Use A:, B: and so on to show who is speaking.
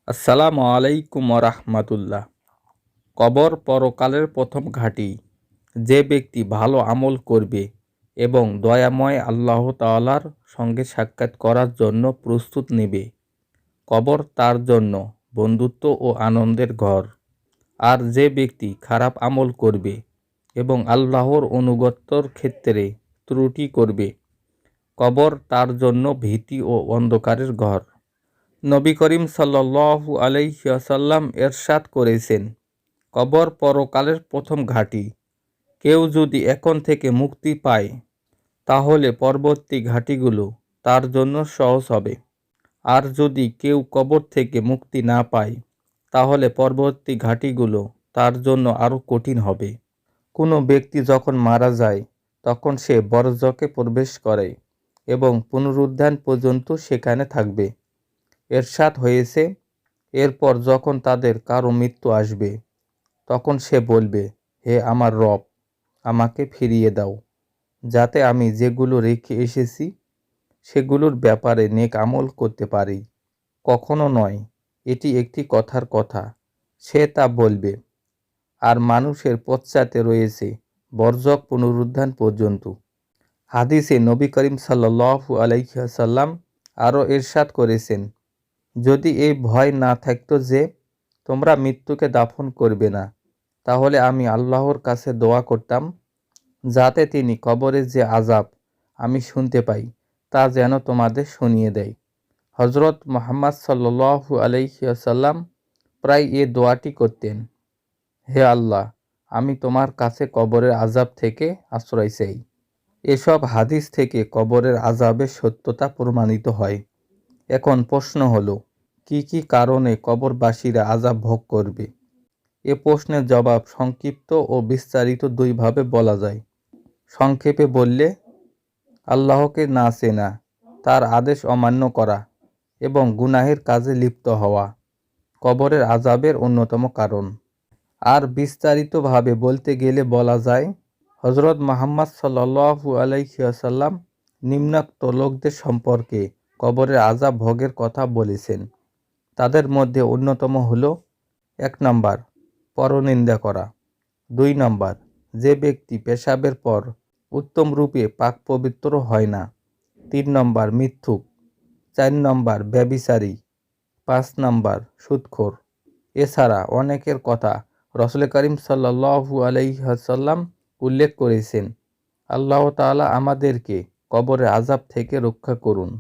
A: আসসালামু আলাইকুম রাহমাতুল্লাহ। কবর পরকালের প্রথম ঘাঁটি। যে ব্যক্তি ভালো আমল করবে এবং দয়াময় আল্লাহ তাআলার সঙ্গে সাক্ষাৎ করার জন্য প্রস্তুত নেবে, কবর তার জন্য বন্ধুত্ব ও আনন্দের ঘর। আর যে ব্যক্তি খারাপ আমল করবে এবং আল্লাহর অনুগত্যর ক্ষেত্রে ত্রুটি করবে, কবর তার জন্য ভীতি ও অন্ধকারের ঘর। নবী করিম সাল্লাল্লাহু আলাইহি ওয়াসাল্লাম ইরশাদ করেছেন, কবর পরকালের প্রথম ঘাঁটি। কেউ যদি এখন থেকে মুক্তি পায়, তাহলে পরবর্তী ঘাঁটিগুলো তার জন্য সহজ হবে। আর যদি কেউ কবর থেকে মুক্তি না পায়, তাহলে পরবর্তী ঘাঁটিগুলো তার জন্য আরও কঠিন হবে। কোনো ব্যক্তি যখন মারা যায়, তখন সে বরজকে প্রবেশ করে এবং পুনরুত্থান পর্যন্ত সেখানে থাকবে। ইরশাদ হয়েছে, এরপর যখন তাদের কারো মৃত্যু আসবে, তখন সে বলবে, হে আমার রব, আমাকে ফিরিয়ে দাও, যাতে আমি যেগুলো রেখে এসেছি সেগুলোর ব্যাপারে নেক আমল করতে পারি। কখনো নয়, এটি একটি কথার কথা, সে তা বলবে। আর মানুষের পশ্চাতে রয়েছে বরজক পুনরুত্থান পর্যন্ত। হাদিসে নবী করিম সাল্লাল্লাহু আলাইহি ওয়াসাল্লাম আরও ইরশাদ করেছেন, যদি এই ভয় না থাকতো যে তোমরা মৃত্যুকে দাফন করবে না, তাহলে আমি আল্লাহর কাছে দোয়া করতাম, যাতে তিনি কবরের যে আযাব আমি শুনতে পাই তা যেন তোমাদের শুনিয়ে দেয়। হযরত মুহাম্মদ সাল্লাল্লাহু আলাইহি ওয়াসাল্লাম প্রায় এ দোয়াটি করতেন, হে আল্লাহ, আমি তোমার কাছে কবরের আযাব থেকে আশ্রয় চাই। এসব হাদিস থেকে কবরের আযাবের সত্যতা প্রমাণিত হয়। এখন প্রশ্ন হলো, কি কি কারণে কবরবাসীরা আযাব ভোগ করবে? এ প্রশ্নের জবাব সংক্ষিপ্ত ও বিস্তারিত দুইভাবে বলা যায়। সংক্ষেপে বললে, আল্লাহকে না চেনা, তার আদেশ অমান্য করা এবং গুনাহের কাজে লিপ্ত হওয়া কবরের আযাবের অন্যতম কারণ। আর বিস্তারিতভাবে বলতে গেলে বলা যায়, হযরত মুহাম্মদ সাল্লাল্লাহু আলাইহি ওয়াসাল্লাম নিম্নোক্ত লোকদের সম্পর্কে কবরের আযাব ভোগের কথা বলেছেন। তাদের মধ্যে অন্যতম হলো, 1 নম্বর, পরনিন্দা করা। 2 নম্বর, যে ব্যক্তি পেশাবের পর উত্তম রূপে পাক পবিত্র হয় না। 3 নম্বর, মিথ্যুক। 4 নম্বর, ব্যভিচারী। 5 নম্বর, সুদখোর। এছাড়া অনেকের কথা রাসূল করিম সাল্লাল্লাহু আলাইহি ওয়াসাল্লাম উল্লেখ করেছেন। আল্লাহ তাআলা আমাদেরকে কবরের আযাব থেকে রক্ষা করুন।